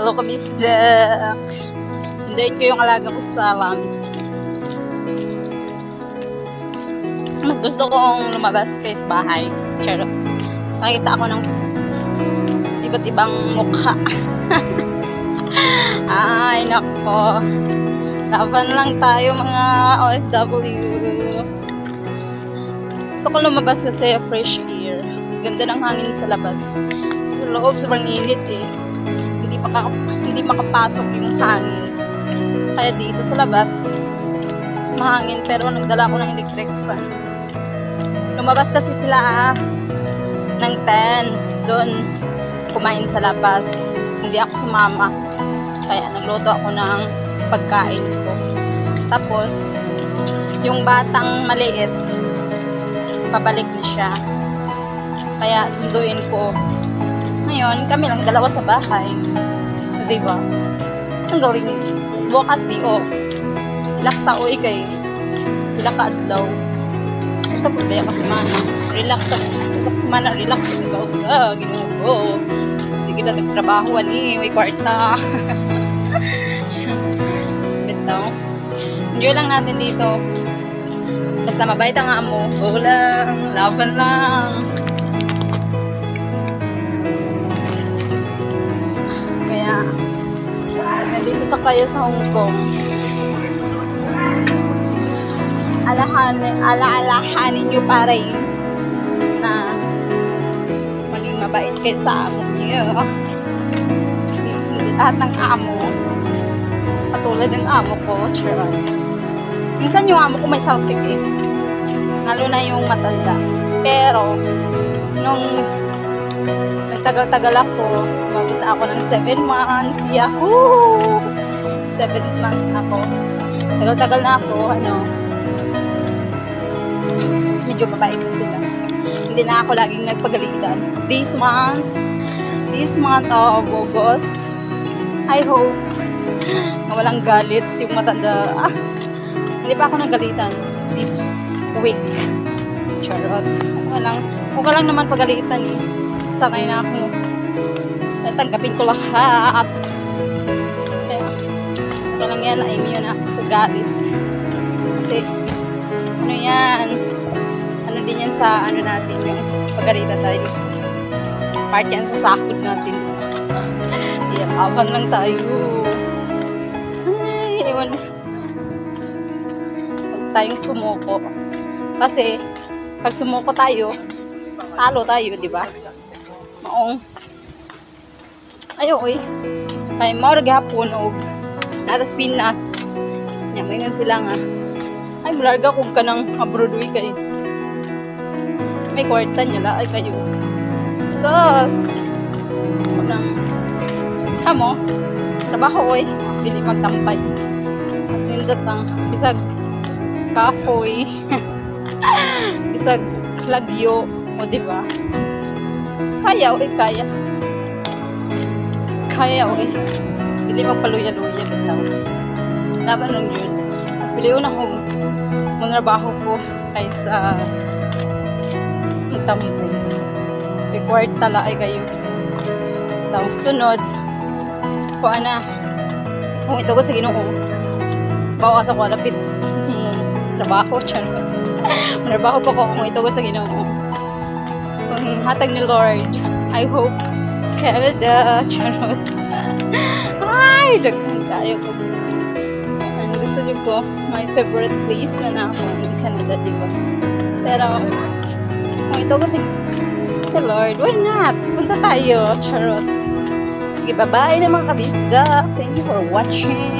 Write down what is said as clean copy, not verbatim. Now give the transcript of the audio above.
Hello, kabisdak. Sundayin ko yung alaga ko sa lamit. Mas gusto kong lumabas kayo sa bahay. Charot. Nakita ako ng iba't ibang mukha. Ay, nako. Laban lang tayo mga OFW. Gusto ko lumabas kasi fresh air. Ganda ng hangin sa labas. Sa loob, sobrang init eh. Hindi makapasok yung hangin. Kaya dito sa labas, mahangin, pero nagdala ko ng electric fan. Lumabas kasi sila ng 10 doon kumain sa labas. Hindi ako sumama. Kaya nagluto ako ng pagkain ko. Tapos, yung batang maliit, pabalik na siya. Kaya sunduin ko. Ngayon, kami lang dalawa sa bahay. Diba? Ang galing. Mas bukas day off. Relax taoy kay. Pila ka adlaw. Sa problema kasi mana. Relax sa mana. Relax ikaw sa Ginoo ko. Sige na nagtrabaho ni. May kwarta. Bitaw. Enjoy lang natin dito. Basta mabait ang amo. Go lang. Laban lang. Nandito sa kayo sa Hong Kong. Alaalahanin nyo pa rin na maging mabait kayo sa amo niyo. Kasi hindi lahat ng amo katulad ng amo ko. Charot. Minsan yung amo ko may saltik eh. Lalo na yung matanda. Pero nung nagtagal-tagal ako, umabot ako ng 7 months. Yahoo! 7 months na ako. Tagal-tagal na ako, medyo mabait sila. Hindi na ako laging nagpagalitan. This month of August, I hope na walang galit yung matanda. Hindi pa ako nagalitan this week. Charot. Okay lang naman pagalitan eh. Sanay na ako. Tanggapin ko lahat. Kaya, ito lang yan, na-immune ako sa galit. Kasi, ano din yan sa, natin, yung pagalitan tayo. Part yan sa sahod natin. Kaya, laban lang tayo. Ay, ewan. Huwag tayong sumuko. Kasi, pag sumuko tayo, talo tayo, di ba? Maong ayo oy kay mao gahapon og natas Pinas nya moingon sila nga ay mularga kog kanang abroad way kay may kwarta nya la ay kayo sus kanang amo trabaho oy dili magtampay mas nindot ang bisag kafoy bisag lagyo o di ba kaya okay. Dili magpaluya-luya bitaw. Laban lang yun. Mas piliw na kung trabaho ko kaysa magtampay. Kay kwarta la ay kayo. Tapos sunod kung itugot sa Ginoo bawas ako lapit trabaho charot. Trabaho pa ko kung itugot sa Ginoo. Kung hatag ni Lord, I hope Canada, charot. Ay, daghan kayo ko. Gusto niyo ko, my favorite place na ako in Canada, diba? Pero, kung ito ko the Lord, why not? Punta tayo, charot. Sige, bye-bye na mga kabisda. Thank you for watching.